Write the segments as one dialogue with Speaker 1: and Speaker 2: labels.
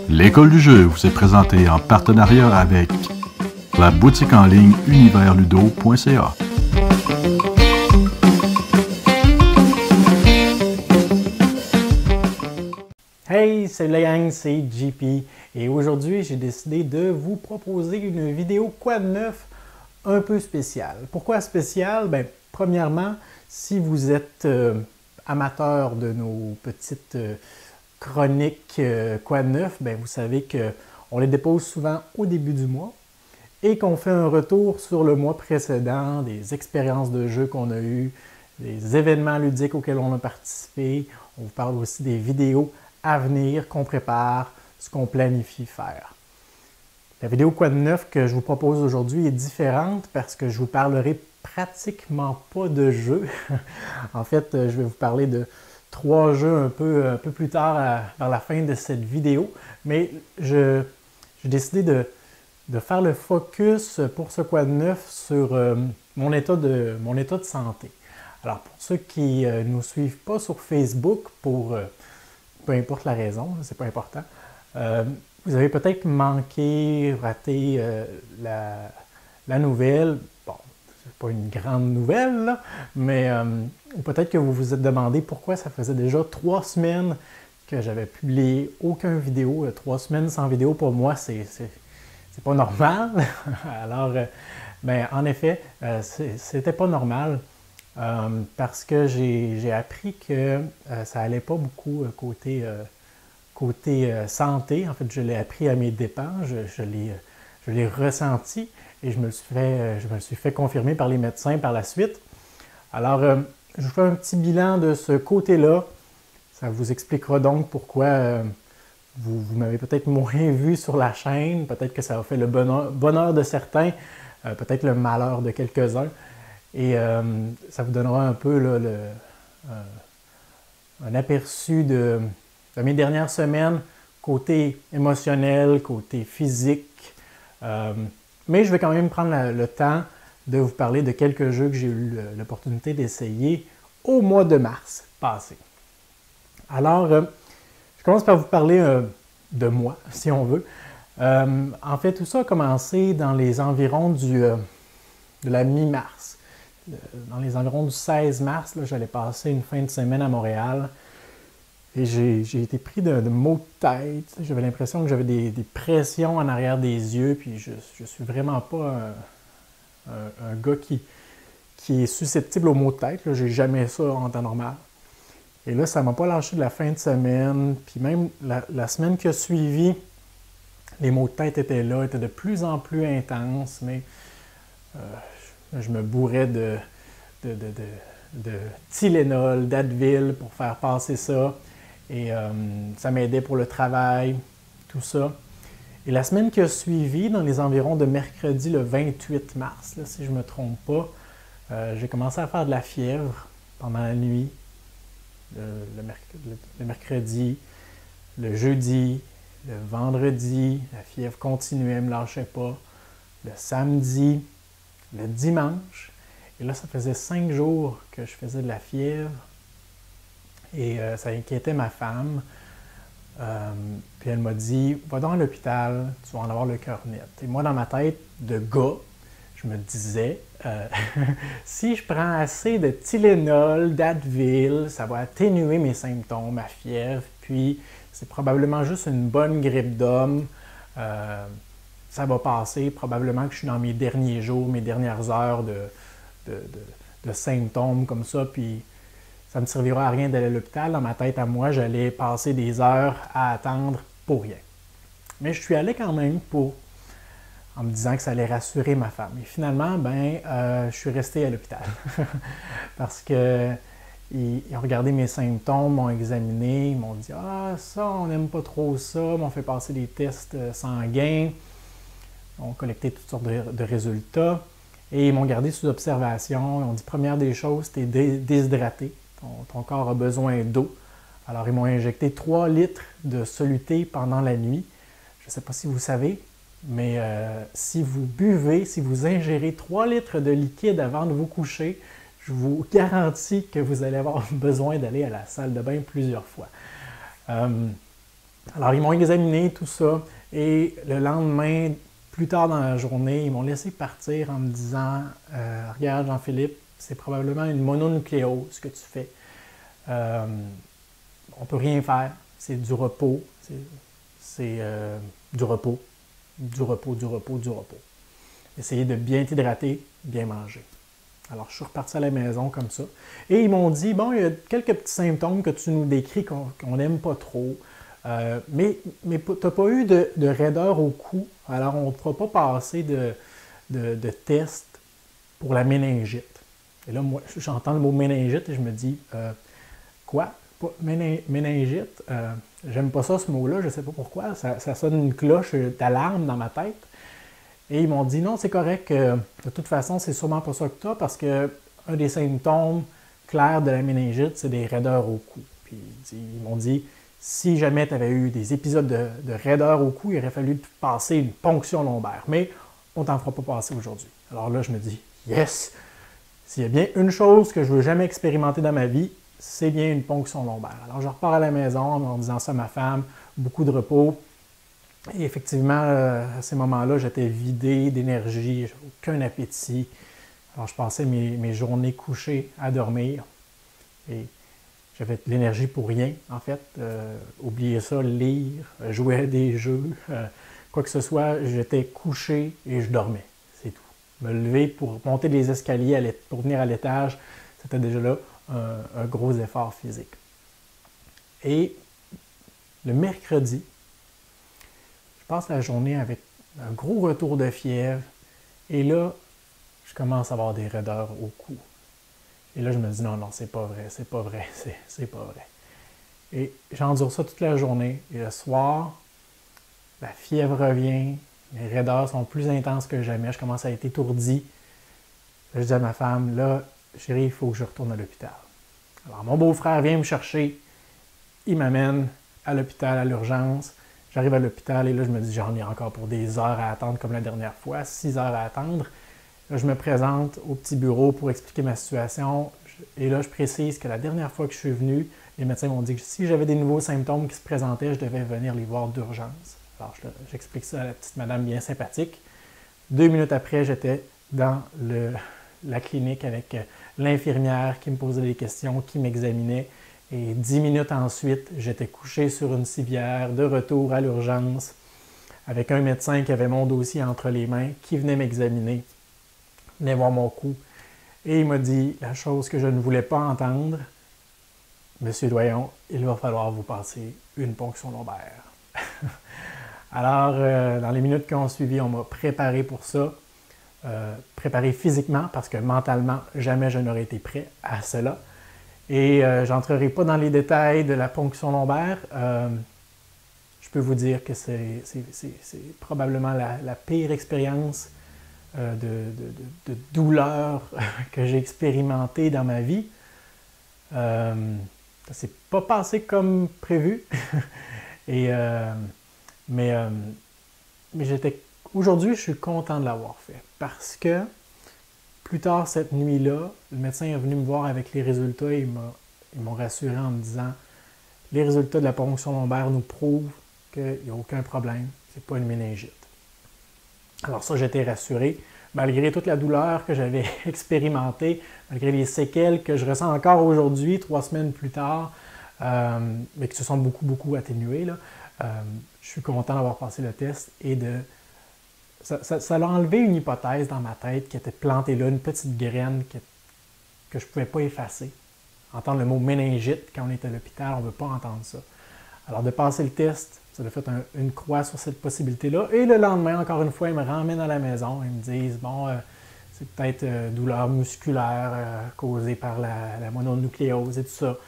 Speaker 1: L'école du jeu vous est présentée en partenariat avec la boutique en ligne universludo.ca.
Speaker 2: Hey, salut la gang, c'est JP et aujourd'hui j'ai décidé de vous proposer une vidéo quoi de neuf un peu spéciale. Pourquoi spéciale? Ben, premièrement, si vous êtes amateur de nos petites chroniques quoi de neuf, ben, vous savez qu'on les dépose souvent au début du mois et qu'on fait un retour sur le mois précédent, des expériences de jeu qu'on a eues, des événements ludiques auxquels on a participé. On vous parle aussi des vidéos à venir qu'on prépare, ce qu'on planifie faire. La vidéo quoi de neuf que je vous propose aujourd'hui est différente parce que je vous parlerai pratiquement pas de jeux. En fait, je vais vous parler de 3 jeux un peu plus tard vers la fin de cette vidéo, mais j'ai décidé de faire le focus pour ce quoi de neuf sur mon état de santé. Alors pour ceux qui ne nous suivent pas sur Facebook, peu importe la raison, c'est pas important, vous avez peut-être manqué, raté la nouvelle. Bon, c'est pas une grande nouvelle, là, mais peut-être que vous vous êtes demandé pourquoi ça faisait déjà 3 semaines que j'avais publié aucune vidéo. 3 semaines sans vidéo, pour moi, c'est pas normal. Alors, ben, en effet, c'était pas normal parce que j'ai appris que ça allait pas beaucoup côté santé. En fait, je l'ai appris à mes dépens, je l'ai ressenti et je me suis fait confirmer par les médecins par la suite. Alors, je vous fais un petit bilan de ce côté-là. Ça vous expliquera donc pourquoi vous m'avez peut-être moins vu sur la chaîne. Peut-être que ça a fait le bonheur de certains, peut-être le malheur de quelques-uns. Et ça vous donnera un peu là, un aperçu de mes dernières semaines, côté émotionnel, côté physique. Mais je vais quand même prendre le temps de vous parler de quelques jeux que j'ai eu l'opportunité d'essayer au mois de mars passé. Alors, je commence par vous parler de moi, si on veut. En fait, tout ça a commencé dans les environs de la mi-mars. Dans les environs du 16 mars, j'allais passer une fin de semaine à Montréal. Et j'ai été pris de maux de tête. J'avais l'impression que j'avais des pressions en arrière des yeux. Puis je suis vraiment pas un gars qui est susceptible aux maux de tête. J'ai jamais ça en temps normal. Et là, ça ne m'a pas lâché de la fin de semaine. Puis même la semaine qui a suivi, les maux de tête étaient là, étaient de plus en plus intenses. Mais je me bourrais de Tylenol, d'Advil pour faire passer ça. Et ça m'aidait pour le travail, tout ça. Et la semaine qui a suivi, dans les environs de mercredi le 28 mars, là, si je ne me trompe pas, j'ai commencé à faire de la fièvre pendant la nuit, le mercredi, le jeudi, le vendredi, la fièvre continuait, elle ne me lâchait pas, le samedi, le dimanche. Et là, ça faisait 5 jours que je faisais de la fièvre. Et ça inquiétait ma femme. Puis elle m'a dit, va donc à l'hôpital, tu vas en avoir le cœur net. Et moi, dans ma tête de gars, je me disais, si je prends assez de Tylenol, d'Advil, ça va atténuer mes symptômes, ma fièvre, puis c'est probablement juste une bonne grippe d'homme. Ça va passer, probablement que je suis dans mes derniers jours, mes dernières heures de symptômes comme ça, puis ça ne me servira à rien d'aller à l'hôpital. Dans ma tête à moi, j'allais passer des heures à attendre pour rien. Mais je suis allé quand même en me disant que ça allait rassurer ma femme. Et finalement, je suis resté à l'hôpital parce qu'ils ont regardé mes symptômes, m'ont examiné, ils m'ont dit « Ah, ça, on n'aime pas trop ça », m'ont fait passer des tests sanguins, ont collecté toutes sortes de résultats et ils m'ont gardé sous observation. Ils ont dit « Première des choses, tu es déshydraté. Ton corps a besoin d'eau. » Alors, ils m'ont injecté 3 litres de soluté pendant la nuit. Je ne sais pas si vous savez, mais si vous buvez, si vous ingérez 3 litres de liquide avant de vous coucher, je vous garantis que vous allez avoir besoin d'aller à la salle de bain plusieurs fois. Alors, ils m'ont examiné tout ça et le lendemain, plus tard dans la journée, ils m'ont laissé partir en me disant regarde, Jean-Philippe, c'est probablement une mononucléose ce que tu fais. On ne peut rien faire. C'est du repos. C'est du repos. Du repos, du repos, du repos. Essayez de bien t'hydrater, bien manger. Alors, je suis reparti à la maison comme ça. Et ils m'ont dit, bon, il y a quelques petits symptômes que tu nous décris qu'on n'aime pas trop. Mais tu n'as pas eu de raideur au cou. Alors, on ne te fera pas passer de test pour la méningite. Et là, moi, j'entends le mot méningite et je me dis, quoi? Méningite? J'aime pas ça, ce mot-là, je ne sais pas pourquoi. Ça sonne une cloche d'alarme dans ma tête. Et ils m'ont dit, non, c'est correct. De toute façon, c'est sûrement pas ça que tu as parce qu'un des symptômes clairs de la méningite, c'est des raideurs au cou. Puis ils m'ont dit, si jamais tu avais eu des épisodes de raideur au cou, il aurait fallu te passer une ponction lombaire. Mais on t'en fera pas passer aujourd'hui. Alors là, je me dis, yes! S'il y a bien une chose que je ne veux jamais expérimenter dans ma vie, c'est bien une ponction lombaire. Alors je repars à la maison en disant ça à ma femme, beaucoup de repos. Et effectivement, à ces moments-là, j'étais vidé d'énergie, j'avais aucun appétit. Alors je passais mes journées couchées à dormir. Et j'avais de l'énergie pour rien, en fait. Oubliez ça, lire, jouer à des jeux, quoi que ce soit, j'étais couché et je dormais. C'est tout. Me lever pour monter les escaliers pour venir à l'étage, c'était déjà là un gros effort physique. Et le mercredi, je passe la journée avec un gros retour de fièvre et là, je commence à avoir des raideurs au cou. Et là, je me dis non, c'est pas vrai, c'est pas vrai, c'est pas vrai. Et j'endure ça toute la journée. Et le soir, la fièvre revient, mes raideurs sont plus intenses que jamais, je commence à être étourdi. Je dis à ma femme, là, chérie, il faut que je retourne à l'hôpital. Alors, mon beau-frère vient me chercher, il m'amène à l'hôpital, à l'urgence. J'arrive à l'hôpital et là, je me dis, j'en ai encore pour des heures à attendre comme la dernière fois, 6 heures à attendre. Là, je me présente au petit bureau pour expliquer ma situation. Et là, je précise que la dernière fois que je suis venu, les médecins m'ont dit que si j'avais des nouveaux symptômes qui se présentaient, je devais venir les voir d'urgence. Alors, j'explique ça à la petite madame bien sympathique. 2 minutes après, j'étais dans la clinique avec l'infirmière qui me posait des questions, qui m'examinait. Et 10 minutes ensuite, j'étais couché sur une civière, de retour à l'urgence, avec un médecin qui avait mon dossier entre les mains, qui venait m'examiner, venait voir mon cou. Et il m'a dit la chose que je ne voulais pas entendre, « Monsieur Doyon, il va falloir vous passer une ponction lombaire. » Alors, dans les minutes qui ont suivi, on m'a préparé pour ça, préparé physiquement, parce que mentalement, jamais je n'aurais été prêt à cela. Et je n'entrerai pas dans les détails de la ponction lombaire. Je peux vous dire que c'est probablement la pire expérience de douleur que j'ai expérimentée dans ma vie. Ça ne s'est pas passé comme prévu. Mais aujourd'hui, je suis content de l'avoir fait parce que plus tard cette nuit-là, le médecin est venu me voir avec les résultats et ils m'ont rassuré en me disant « Les résultats de la ponction lombaire nous prouvent qu'il n'y a aucun problème, c'est pas une méningite. » Alors ça, j'étais rassuré, malgré toute la douleur que j'avais expérimentée, malgré les séquelles que je ressens encore aujourd'hui, 3 semaines plus tard, mais qui se sont beaucoup atténuées. Là. Je suis content d'avoir passé le test et ça a enlevé une hypothèse dans ma tête qui était plantée là, une petite graine que je ne pouvais pas effacer. Entendre le mot méningite quand on est à l'hôpital, on ne veut pas entendre ça. Alors de passer le test, ça a fait une croix sur cette possibilité-là. Et le lendemain, encore une fois, ils me ramènent à la maison. Ils me disent, bon, c'est peut-être douleur musculaire causée par la mononucléose et tout ça.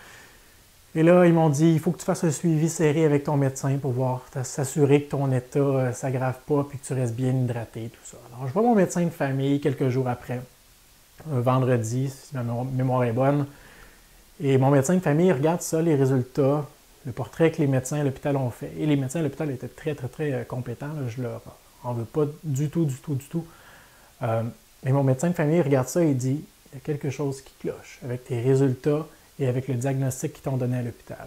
Speaker 2: Et là, ils m'ont dit, il faut que tu fasses un suivi serré avec ton médecin pour voir, s'assurer que ton état ne s'aggrave pas puis que tu restes bien hydraté, tout ça. Alors, je vois mon médecin de famille quelques jours après, un vendredi, si ma mémoire est bonne. Et mon médecin de famille regarde ça, les résultats, le portrait que les médecins à l'hôpital ont fait. Et les médecins à l'hôpital étaient très compétents. Là, je leur en veux pas du tout. Mais mon médecin de famille regarde ça et dit, il y a quelque chose qui cloche avec tes résultats et avec le diagnostic qu'ils t'ont donné à l'hôpital.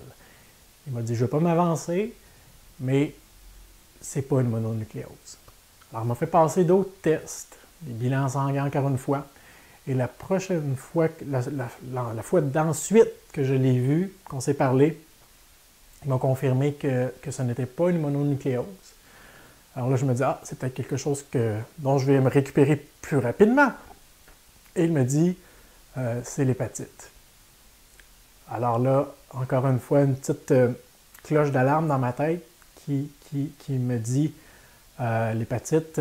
Speaker 2: Il m'a dit, je ne veux pas m'avancer, mais c'est pas une mononucléose. Alors, on m'a fait passer d'autres tests, des bilans sanguins encore une fois, et la prochaine fois, la fois d'ensuite que je l'ai vu, qu'on s'est parlé, ils m'ont confirmé que ce n'était pas une mononucléose. Alors là, je me dis, ah, c'est peut-être quelque chose dont je vais me récupérer plus rapidement. Et il me dit, c'est l'hépatite. Alors là, encore une fois, une petite cloche d'alarme dans ma tête qui me dit, l'hépatite,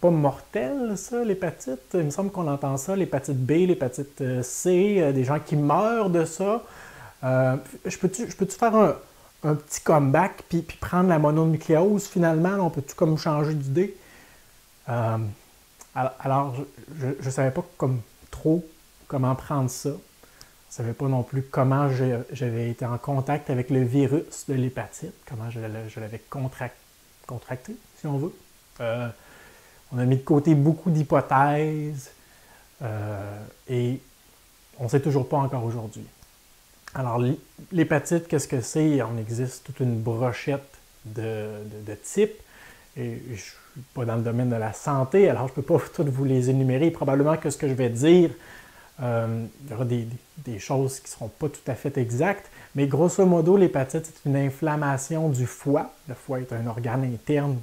Speaker 2: pas mortelle, ça, l'hépatite. Il me semble qu'on entend ça, l'hépatite B, l'hépatite C, des gens qui meurent de ça. Je peux-tu faire un petit comeback puis prendre la mononucléose finalement? On peut-tu comme changer d'idée? Alors, je ne savais pas trop comment prendre ça. Je ne savais pas non plus comment j'avais été en contact avec le virus de l'hépatite, comment je l'avais contracté, si on veut. On a mis de côté beaucoup d'hypothèses et on ne sait toujours pas encore aujourd'hui. Alors, l'hépatite, qu'est-ce que c'est? Il en existe toute une brochette de types. Et je ne suis pas dans le domaine de la santé, alors je ne peux pas toutes vous les énumérer. Probablement que ce que je vais dire, il y aura des choses qui ne seront pas tout à fait exactes. Mais grosso modo, l'hépatite, c'est une inflammation du foie. Le foie est un organe interne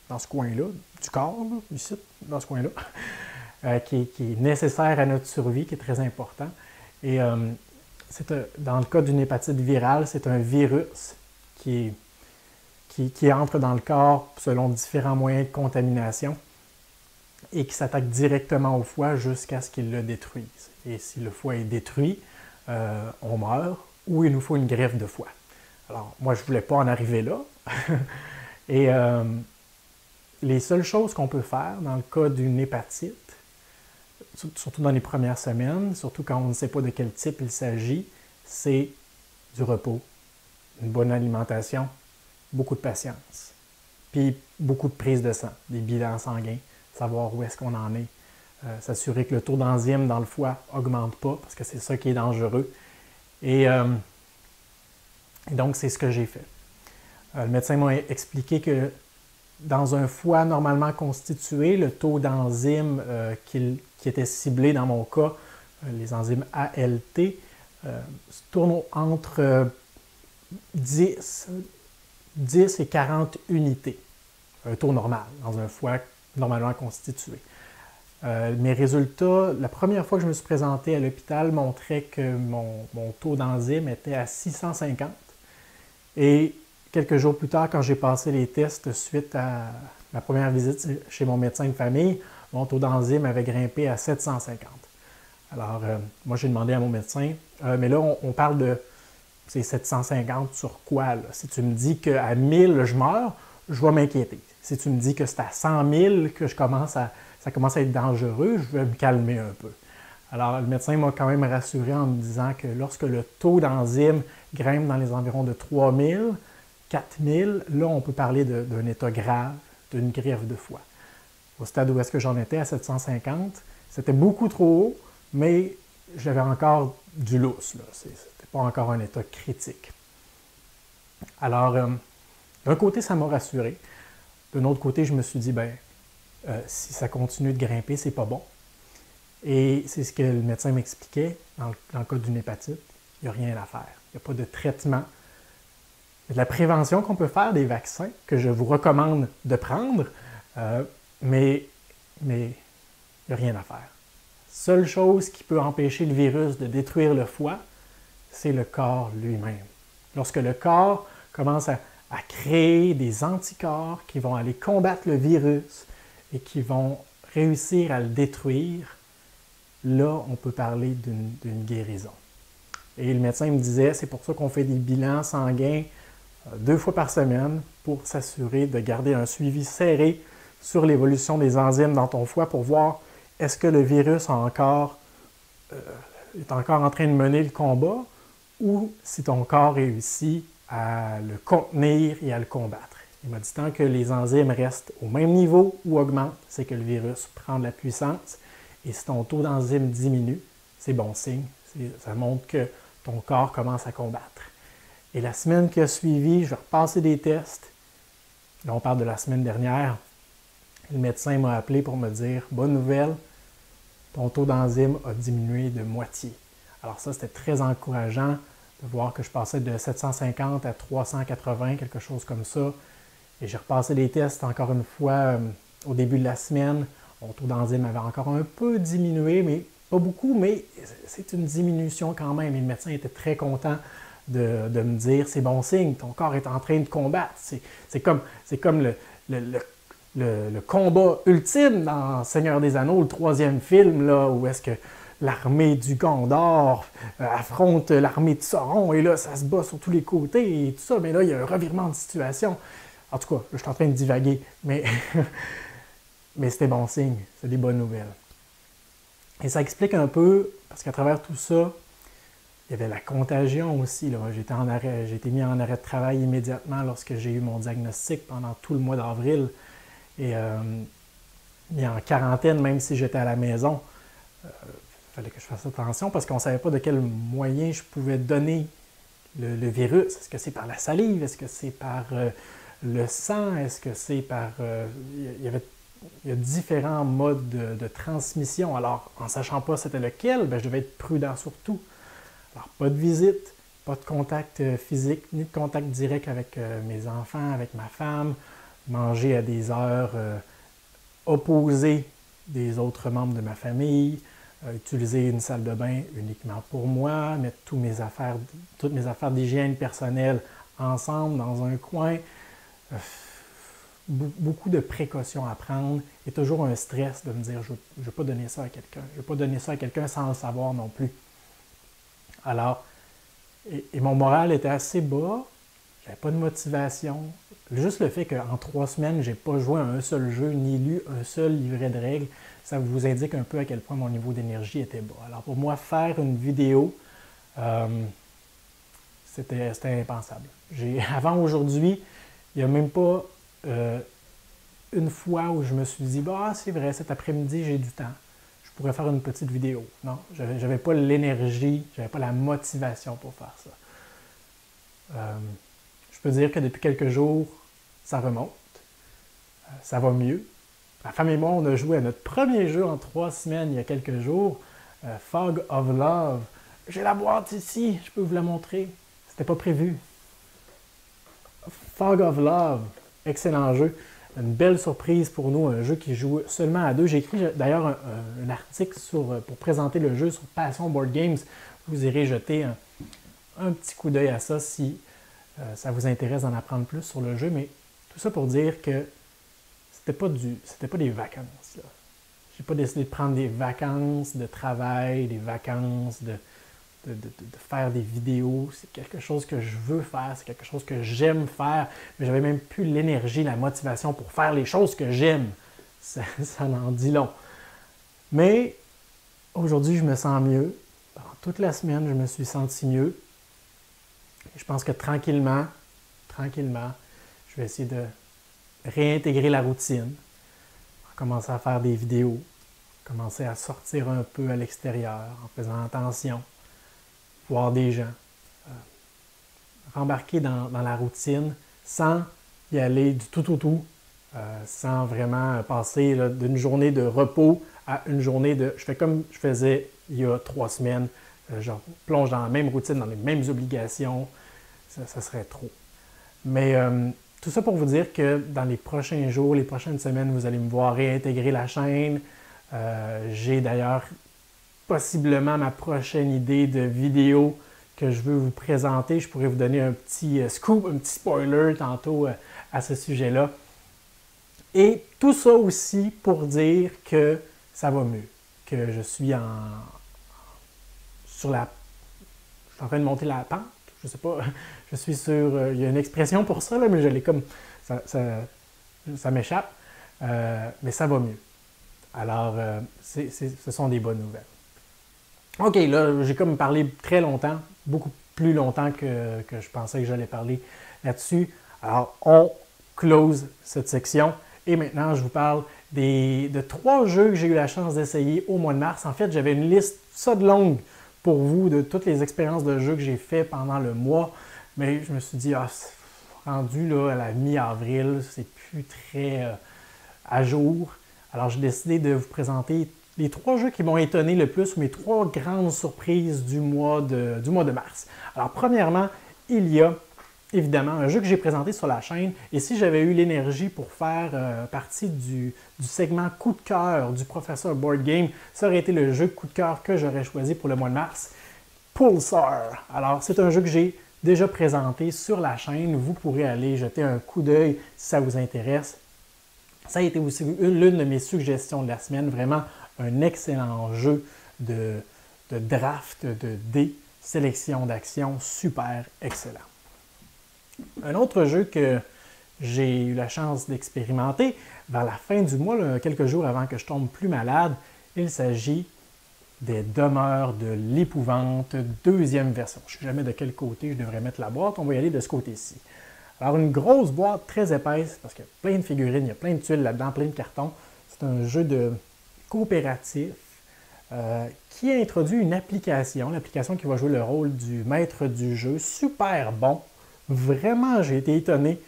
Speaker 2: dans ce coin-là, du corps, là, ici, dans ce coin-là, qui est nécessaire à notre survie, qui est très important. Et dans le cas d'une hépatite virale, c'est un virus qui entre dans le corps selon différents moyens de contamination et qui s'attaque directement au foie jusqu'à ce qu'il le détruise. Et si le foie est détruit, on meurt ou il nous faut une greffe de foie. Alors, moi, je ne voulais pas en arriver là. Et les seules choses qu'on peut faire dans le cas d'une hépatite, surtout dans les premières semaines, surtout quand on ne sait pas de quel type il s'agit, c'est du repos, une bonne alimentation, beaucoup de patience, puis beaucoup de prise de sang, des bilans sanguins, savoir où est-ce qu'on en est, s'assurer que le taux d'enzymes dans le foie n'augmente pas, parce que c'est ça qui est dangereux. Et donc, c'est ce que j'ai fait. Le médecin m'a expliqué que dans un foie normalement constitué, le taux d'enzymes qui était ciblé dans mon cas, les enzymes ALT, se tournent entre 10 et 40 unités, un taux normal dans un foie normalement constitué. Mes résultats, la première fois que je me suis présenté à l'hôpital, montraient que mon taux d'enzyme était à 650. Et quelques jours plus tard, quand j'ai passé les tests suite à ma première visite chez mon médecin de famille, mon taux d'enzyme avait grimpé à 750. Alors, moi, j'ai demandé à mon médecin, mais là, on parle de ces 750 sur quoi? Là? Si tu me dis qu'à 1000, je meurs, je vais m'inquiéter. Si tu me dis que c'est à 100 000 que ça commence à être dangereux, je vais me calmer un peu. Alors, le médecin m'a quand même rassuré en me disant que lorsque le taux d'enzyme grimpe dans les environs de 3000, 4000, là, on peut parler d'un état grave, d'une greffe de foie. Au stade où est-ce que j'en étais, à 750, c'était beaucoup trop haut, mais j'avais encore du lousse. Ce n'était pas encore un état critique. Alors, d'un côté, ça m'a rassuré. D'un autre côté, je me suis dit, si ça continue de grimper, c'est pas bon. Et c'est ce que le médecin m'expliquait dans le cas d'une hépatite. Il n'y a rien à faire. Il n'y a pas de traitement. Il y a de la prévention qu'on peut faire, des vaccins que je vous recommande de prendre, mais il n'y a rien à faire. Seule chose qui peut empêcher le virus de détruire le foie, c'est le corps lui-même. Lorsque le corps commence à créer des anticorps qui vont aller combattre le virus et qui vont réussir à le détruire, là, on peut parler d'une guérison. Et le médecin me disait, c'est pour ça qu'on fait des bilans sanguins 2 fois par semaine pour s'assurer de garder un suivi serré sur l'évolution des enzymes dans ton foie pour voir est-ce que le virus est encore en train de mener le combat ou si ton corps réussit à le contenir et à le combattre. Il m'a dit tant que les enzymes restent au même niveau ou augmentent, c'est que le virus prend de la puissance. Et si ton taux d'enzyme diminue, c'est bon signe. Ça montre que ton corps commence à combattre. Et la semaine qui a suivi, je vais repasser des tests. Là, on parle de la semaine dernière. Le médecin m'a appelé pour me dire « Bonne nouvelle, ton taux d'enzyme a diminué de moitié. » Alors ça, c'était très encourageant de voir que je passais de 750 à 380, quelque chose comme ça. Et j'ai repassé les tests encore une fois au début de la semaine. Mon taux d'enzyme avait encore un peu diminué, mais pas beaucoup, mais c'est une diminution quand même. Et le médecin était très content de me dire « C'est bon signe, ton corps est en train de combattre. » C'est comme le combat ultime dans Seigneur des Anneaux, le 3e film, là, où est-ce que l'armée du Gondor affronte l'armée de Sauron, et là, ça se bat sur tous les côtés et tout ça, mais là, il y a un revirement de situation. En tout cas, je suis en train de divaguer, mais, mais c'était bon signe, c'est des bonnes nouvelles. Et ça explique un peu, parce qu'à travers tout ça, il y avait la contagion aussi. J'ai été mis en arrêt de travail immédiatement lorsque j'ai eu mon diagnostic pendant tout le mois d'avril. Et mis en quarantaine, même si j'étais à la maison. Il fallait que je fasse attention parce qu'on ne savait pas de quel moyen je pouvais donner le virus. Est-ce que c'est par la salive? Est-ce que c'est par le sang? Est-ce que c'est par... il y a différents modes de transmission. Alors, en ne sachant pas c'était lequel, ben, je devais être prudent sur tout. Alors, pas de visite, pas de contact physique, ni de contact direct avec mes enfants, avec ma femme, manger à des heures opposées des autres membres de ma famille, utiliser une salle de bain uniquement pour moi, mettre toutes mes affaires d'hygiène personnelle ensemble dans un coin. Beaucoup de précautions à prendre et toujours un stress de me dire je ne vais pas donner ça à quelqu'un. Je ne vais pas donner ça à quelqu'un sans le savoir non plus. Alors, et mon moral était assez bas, j'avais pas de motivation. Juste le fait qu'en 3 semaines, je n'ai pas joué à un seul jeu, ni lu un seul livret de règles, ça vous indique un peu à quel point mon niveau d'énergie était bas. Alors pour moi, faire une vidéo, c'était impensable. Avant aujourd'hui, il n'y a même pas une fois où je me suis dit « Ah, c'est vrai, cet après-midi, j'ai du temps. Je pourrais faire une petite vidéo. » Non, je n'avais pas l'énergie, je n'avais pas la motivation pour faire ça. Je peux dire que depuis quelques jours, ça remonte. Ça va mieux. Ma femme et moi, on a joué à notre premier jeu en 3 semaines il y a quelques jours, Fog of Love. J'ai la boîte ici, je peux vous la montrer. C'était pas prévu. Fog of Love, excellent jeu. Une belle surprise pour nous, un jeu qui joue seulement à 2. J'ai écrit d'ailleurs un article pour présenter le jeu sur Passion Board Games. Vous irez jeter un petit coup d'œil à ça si ça vous intéresse d'en apprendre plus sur le jeu. Mais tout ça pour dire que c'était pas des vacances. J'ai pas décidé de prendre des vacances de travail, des vacances de faire des vidéos. C'est quelque chose que je veux faire, c'est quelque chose que j'aime faire, mais j'avais même plus l'énergie, la motivation pour faire les choses que j'aime. Ça en dit long. Mais aujourd'hui, je me sens mieux. Pendant toute la semaine, je me suis senti mieux. Et je pense que tranquillement, je vais essayer de réintégrer la routine, commencer à faire des vidéos, commencer à sortir un peu à l'extérieur en faisant attention, voir des gens, rembarquer dans la routine sans y aller du tout, sans vraiment passer d'une journée de repos à une journée de... Je fais comme je faisais il y a 3 semaines, je plonge dans la même routine, dans les mêmes obligations, ça serait trop. Mais tout ça pour vous dire que dans les prochains jours, les prochaines semaines, vous allez me voir réintégrer la chaîne. J'ai d'ailleurs possiblement ma prochaine idée de vidéo que je veux vous présenter. Je pourrais vous donner un petit scoop, un petit spoiler tantôt à ce sujet-là. Et tout ça aussi pour dire que ça va mieux, que je suis en train de monter la pente. Je sais pas, je suis sur... il y a une expression pour ça, là, mais je l'ai comme... Ça m'échappe. Mais ça va mieux. Alors, ce sont des bonnes nouvelles. OK, là, j'ai comme parlé très longtemps, beaucoup plus longtemps que je pensais que j'allais parler là-dessus. Alors, on close cette section. Et maintenant, je vous parle de 3 jeux que j'ai eu la chance d'essayer au mois de mars. En fait, j'avais une liste ça de longue pour vous de toutes les expériences de jeux que j'ai fait pendant le mois mais je me suis dit, rendu là, à la mi-avril, c'est plus très à jour. Alors j'ai décidé de vous présenter les 3 jeux qui m'ont étonné le plus, mes 3 grandes surprises du mois de mars. Alors premièrement, il y a évidemment un jeu que j'ai présenté sur la chaîne, et si j'avais eu l'énergie pour faire partie du segment coup de cœur du professeur Board Game, ça aurait été le jeu coup de cœur que j'aurais choisi pour le mois de mars, Pulsar. Alors c'est un jeu que j'ai déjà présenté sur la chaîne, vous pourrez aller jeter un coup d'œil si ça vous intéresse. Ça a été aussi l'une de mes suggestions de la semaine, vraiment un excellent jeu de draft, de dés, sélection d'actions, super excellent. Un autre jeu que j'ai eu la chance d'expérimenter vers la fin du mois, là, quelques jours avant que je tombe plus malade, il s'agit des Demeures de l'épouvante, 2e version. Je ne sais jamais de quel côté je devrais mettre la boîte, on va y aller de ce côté-ci. Alors une grosse boîte très épaisse, parce qu'il y a plein de figurines, il y a plein de tuiles là-dedans, plein de cartons. C'est un jeu de coopératif qui a introduit une application, l'application qui va jouer le rôle du maître du jeu, super bon. Vraiment, j'ai été étonné.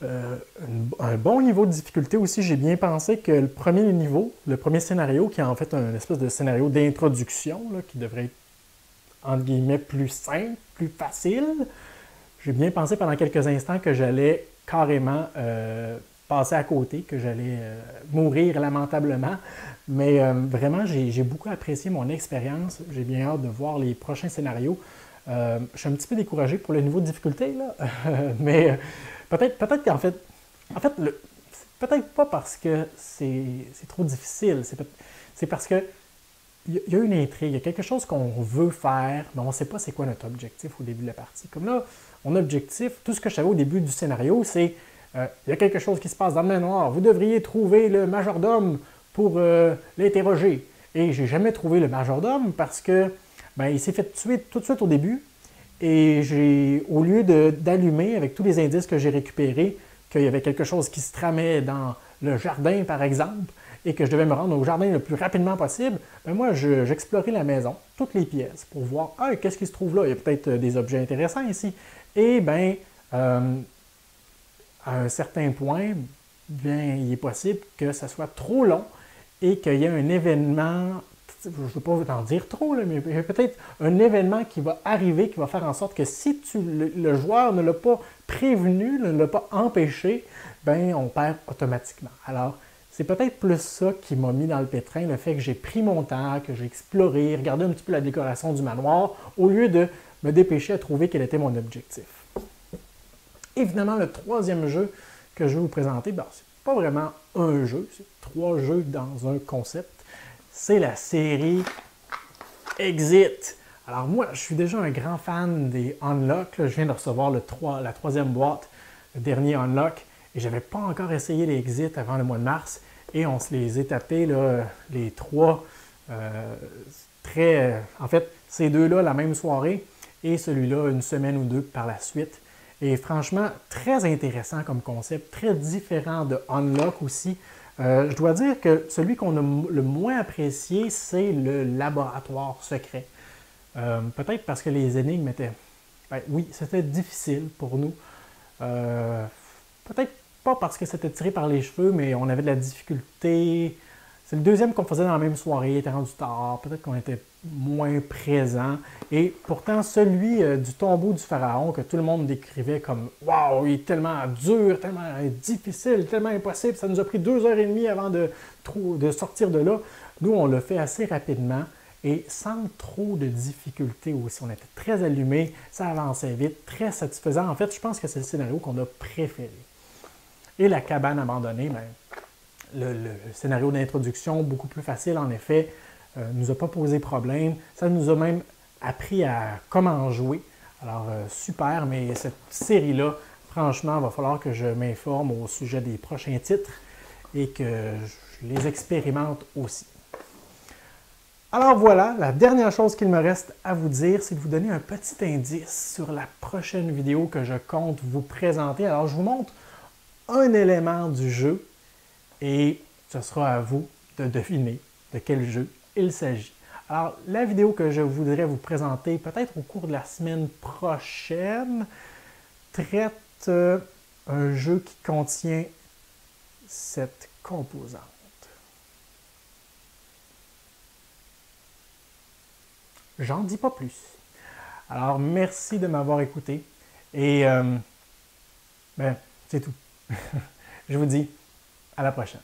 Speaker 2: Un bon niveau de difficulté aussi. J'ai bien pensé que le premier niveau, le premier scénario, qui est en fait un espèce de scénario d'introduction, qui devrait être, entre guillemets, plus simple, plus facile, j'ai bien pensé pendant quelques instants que j'allais carrément passer à côté, que j'allais mourir lamentablement. Mais vraiment, j'ai beaucoup apprécié mon expérience. J'ai bien hâte de voir les prochains scénarios. Je suis un petit peu découragé pour le niveau de difficulté, là. Mais peut-être qu'en fait, peut-être pas parce que c'est trop difficile. C'est parce que il y a une intrigue, il y a quelque chose qu'on veut faire, mais on ne sait pas c'est quoi notre objectif au début de la partie. Comme là, mon objectif, tout ce que je savais au début du scénario, c'est il y a quelque chose qui se passe dans le manoir. Vous devriez trouver le majordome pour l'interroger. Et j'ai jamais trouvé le majordome parce que il s'est fait tuer tout de suite au début. Et au lieu d'allumer avec tous les indices que j'ai récupérés, qu'il y avait quelque chose qui se tramait dans le jardin, par exemple, et que je devais me rendre au jardin le plus rapidement possible, moi, j'explorais la maison, toutes les pièces, pour voir, qu'est-ce qui se trouve là? Il y a peut-être des objets intéressants ici. Et à un certain point, il est possible que ça soit trop long et qu'il y ait un événement, je ne veux pas en dire trop, là, mais il y a peut-être un événement qui va arriver, qui va faire en sorte que si le joueur ne l'a pas prévenu, ne l'a pas empêché, on perd automatiquement. Alors, c'est peut-être plus ça qui m'a mis dans le pétrin, le fait que j'ai pris mon temps, que j'ai exploré, regardé un petit peu la décoration du manoir, au lieu de me dépêcher à trouver quel était mon objectif. Évidemment, le 3e jeu que je vais vous présenter, c'est pas vraiment un jeu, c'est 3 jeux dans un concept. C'est la série Exit. Alors moi, je suis déjà un grand fan des Unlock. Là, je viens de recevoir la 3e boîte, le dernier Unlock, et je n'avais pas encore essayé les Exit avant le mois de mars. Et on se les est tapés, là, les 3, en fait, ces 2-là la même soirée, et celui-là une semaine ou 2 par la suite. Et franchement, très intéressant comme concept, très différent de Unlock aussi. Je dois dire que celui qu'on a le moins apprécié, c'est le laboratoire secret. Peut-être parce que les énigmes étaient... oui, c'était difficile pour nous. Peut-être pas parce que c'était tiré par les cheveux, mais on avait de la difficulté. C'est le 2e qu'on faisait dans la même soirée, il était rendu tard, peut-être qu'on était moins présent. Et pourtant, celui du tombeau du pharaon, que tout le monde décrivait comme « Wow, il est tellement dur, tellement difficile, tellement impossible, ça nous a pris 2h30 avant de sortir de là. » Nous, on l'a fait assez rapidement et sans trop de difficultés aussi. On était très allumés, ça avançait vite, très satisfaisant. En fait, je pense que c'est le scénario qu'on a préféré. Et la cabane abandonnée, le scénario d'introduction, beaucoup plus facile en effet, nous a pas posé problème. Ça nous a même appris à comment jouer. Alors, super, mais cette série-là, franchement, il va falloir que je m'informe au sujet des prochains titres et que je les expérimente aussi. Alors voilà, la dernière chose qu'il me reste à vous dire, c'est de vous donner un petit indice sur la prochaine vidéo que je compte vous présenter. Alors, je vous montre un élément du jeu et ce sera à vous de deviner de quel jeu il s'agit. Alors, la vidéo que je voudrais vous présenter, peut-être au cours de la semaine prochaine, traite un jeu qui contient cette composante. J'en dis pas plus. Alors, merci de m'avoir écouté et c'est tout. Je vous dis à la prochaine.